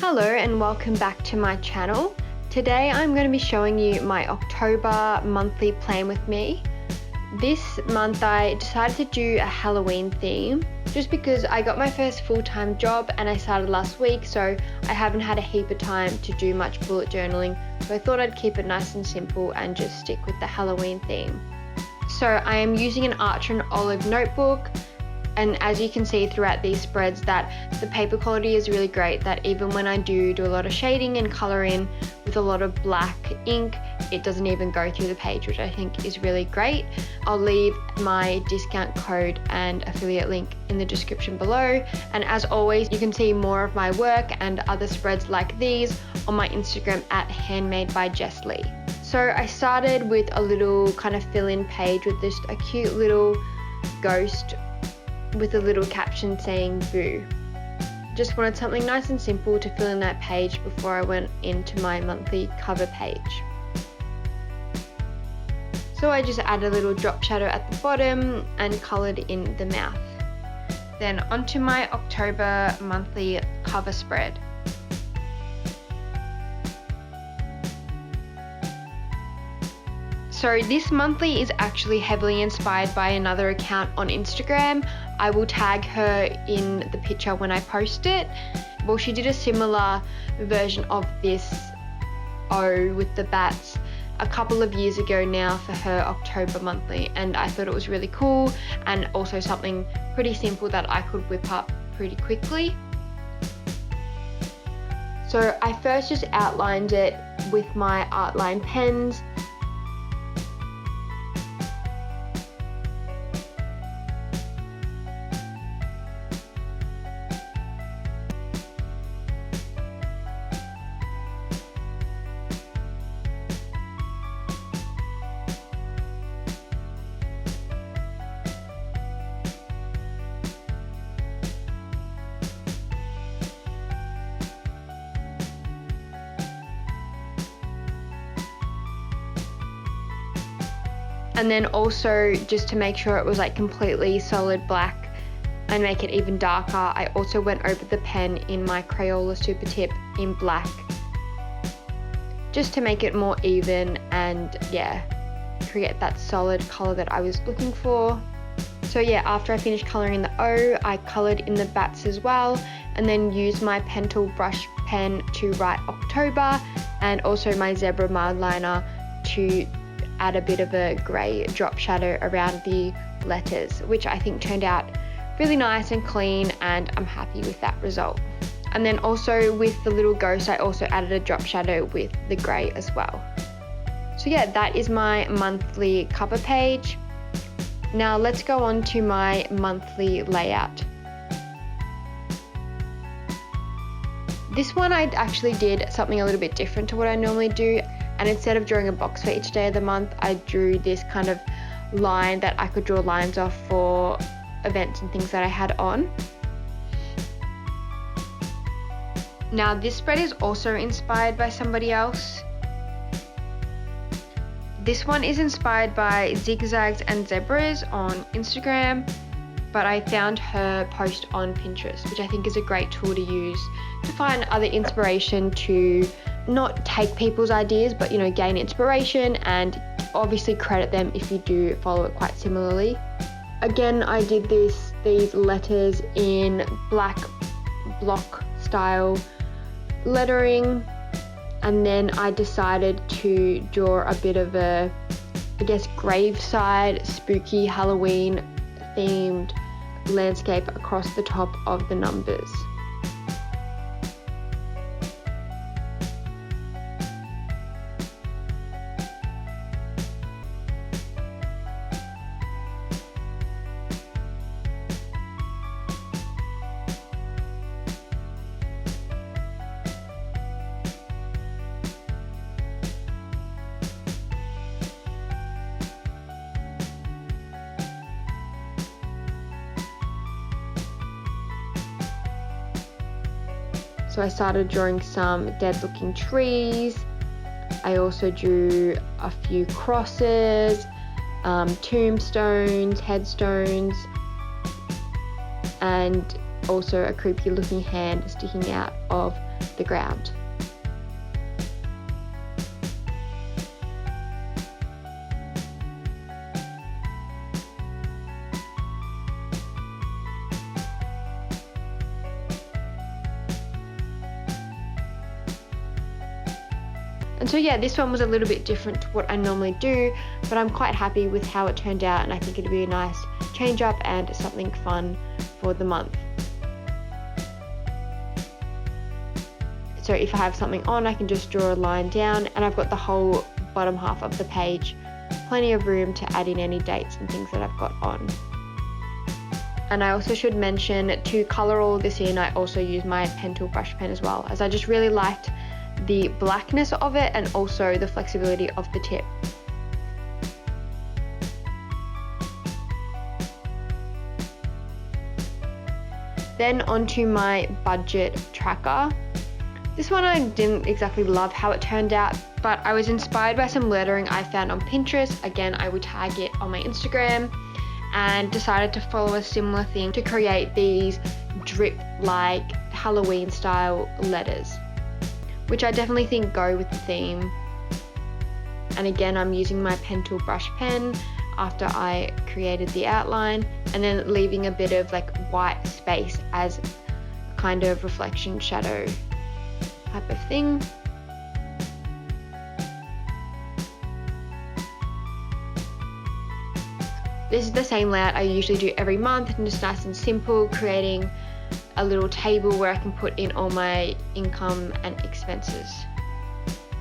Hello and welcome back to my channel. Today I'm going to be showing you my October monthly plan with me. This month I decided to do a Halloween theme just because I got my first full-time job and I started last week, so I haven't had a heap of time to do much bullet journaling, so I thought I'd keep it nice and simple and just stick with the Halloween theme. So I am using an Archer and Olive notebook, and as you can see throughout these spreads that the paper quality is really great, that even when I do a lot of shading and coloring with a lot of black ink, it doesn't even go through the page, which I think is really great. I'll leave my discount code and affiliate link in the description below, and as always you can see more of my work and other spreads like these on my Instagram at handmadebyjessley. So I started with a little kind of fill-in page with just a cute little ghost with a little caption saying boo. Just wanted something nice and simple to fill in that page before I went into my monthly cover page. So I just added a little drop shadow at the bottom and coloured in the mouth. Then onto my October monthly cover spread. So this monthly is actually heavily inspired by another account on Instagram. I will tag her in the picture when I post it. Well, she did a similar version of this O with the bats a couple of years ago now for her October monthly, and I thought it was really cool and also something pretty simple that I could whip up pretty quickly. So I first just outlined it with my Artline pens. And then also, just to make sure it was like completely solid black and make it even darker, I also went over the pen in my Crayola Super Tip in black, just to make it more even and create that solid colour that I was looking for. So after I finished colouring the O, I coloured in the bats as well, and then used my pen tool brush pen to write October, and also my zebra mild liner to add a bit of a grey drop shadow around the letters, which I think turned out really nice and clean, and I'm happy with that result. And then also with the little ghost, I also added a drop shadow with the grey as well. So that is my monthly cover page. Now let's go on to my monthly layout. This one I actually did something a little bit different to what I normally do. And instead of drawing a box for each day of the month, I drew this kind of line that I could draw lines off for events and things that I had on. Now this spread is also inspired by somebody else. This one is inspired by zigzags and zebras on Instagram, but I found her post on Pinterest, which I think is a great tool to use to find other inspiration, to not take people's ideas, but gain inspiration, and obviously credit them if you do follow it quite similarly. Again, I did these letters in black block style lettering, and then I decided to draw a bit of a, graveside, spooky Halloween themed landscape across the top of the numbers. So I started drawing some dead looking trees. I also drew a few crosses, tombstones, headstones, and also a creepy looking hand sticking out of the ground. And so yeah, this one was a little bit different to what I normally do, but I'm quite happy with how it turned out, and I think it'd be a nice change up and something fun for the month. So if I have something on, I can just draw a line down, and I've got the whole bottom half of the page, plenty of room to add in any dates and things that I've got on. And I also should mention, to colour all this in, I also use my pen tool brush pen as well, as I just really liked the blackness of it and also the flexibility of the tip. Then onto my budget tracker. This one I didn't exactly love how it turned out, but I was inspired by some lettering I found on Pinterest. Again, I will tag it on my Instagram, and decided to follow a similar thing to create these drip like Halloween style letters, which I definitely think go with the theme. And again, I'm using my pen tool brush pen after I created the outline, and then leaving a bit of like white space as a kind of reflection shadow type of thing. This is the same layout I usually do every month, and just nice and simple, creating a little table where I can put in all my income and expenses.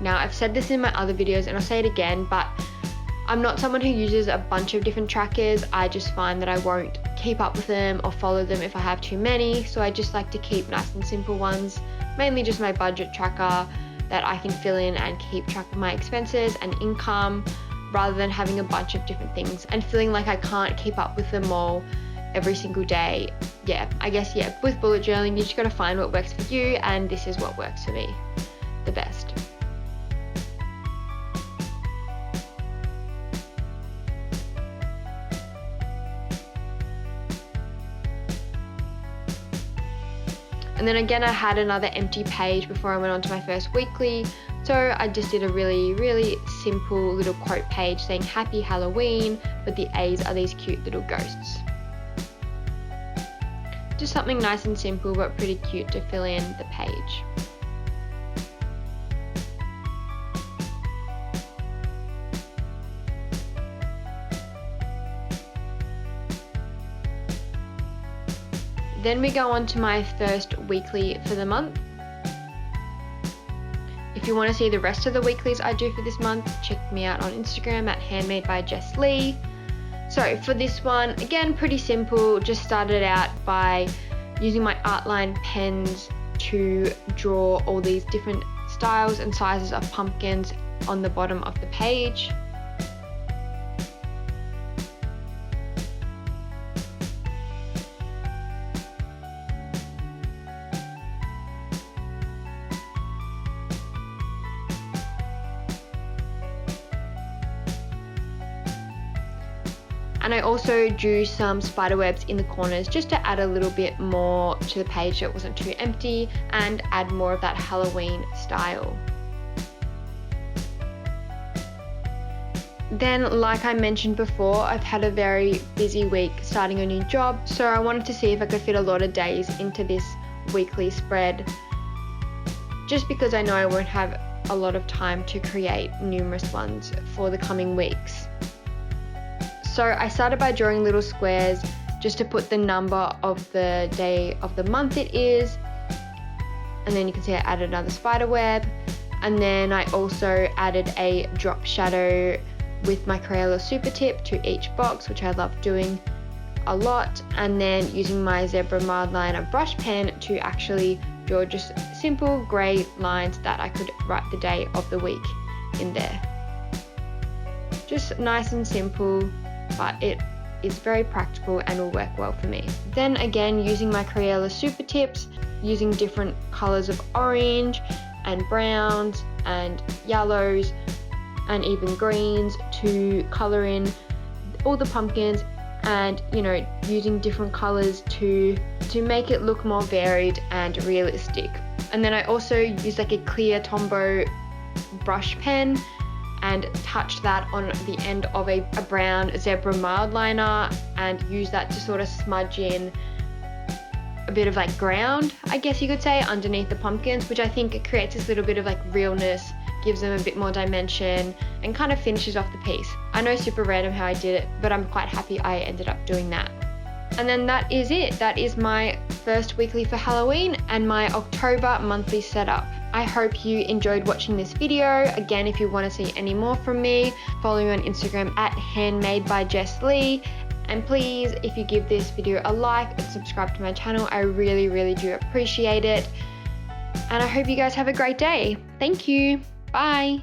Now, I've said this in my other videos and I'll say it again, but I'm not someone who uses a bunch of different trackers. I just find that I won't keep up with them or follow them if I have too many, so I just like to keep nice and simple ones, mainly just my budget tracker that I can fill in and keep track of my expenses and income, rather than having a bunch of different things and feeling like I can't keep up with them all every single day. Yeah, I guess, yeah, with bullet journaling, you just gotta find what works for you, and this is what works for me the best. And then again, I had another empty page before I went on to my first weekly, so I just did a really simple little quote page saying Happy Halloween, but the A's are these cute little ghosts. Just something nice and simple but pretty cute to fill in the page. Then we go on to my first weekly for the month. If you want to see the rest of the weeklies I do for this month, check me out on Instagram at Handmade by Jess Lee. So for this one, again, pretty simple. Just started out by using my Artline pens to draw all these different styles and sizes of pumpkins on the bottom of the page. And I also drew some spider webs in the corners just to add a little bit more to the page so it wasn't too empty and add more of that Halloween style. Then, like I mentioned before, I've had a very busy week starting a new job, so I wanted to see if I could fit a lot of days into this weekly spread, just because I know I won't have a lot of time to create numerous ones for the coming weeks. So I started by drawing little squares just to put the number of the day of the month it is. And then you can see I added another spider web. And then I also added a drop shadow with my Crayola Super Tip to each box, which I love doing a lot. And then using my Zebra Mildliner brush pen to actually draw just simple grey lines that I could write the day of the week in there. Just nice and simple, but it is very practical and will work well for me. Then again, using my Crayola Super Tips, using different colors of orange and browns and yellows and even greens to color in all the pumpkins and using different colors to make it look more varied and realistic. And then I also used like a clear Tombow brush pen and touched that on the end of a brown zebra mild liner and used that to sort of smudge in a bit of like ground, I guess you could say, underneath the pumpkins, which I think creates this little bit of like realness, gives them a bit more dimension, and kind of finishes off the piece. I know, super random how I did it, but I'm quite happy I ended up doing that. And then that is it. That is my first weekly for Halloween and my October monthly setup. I hope you enjoyed watching this video. Again, if you want to see any more from me, follow me on Instagram at handmadebyjesslee. And please, if you give this video a like and subscribe to my channel, I really, really do appreciate it. And I hope you guys have a great day. Thank you. Bye.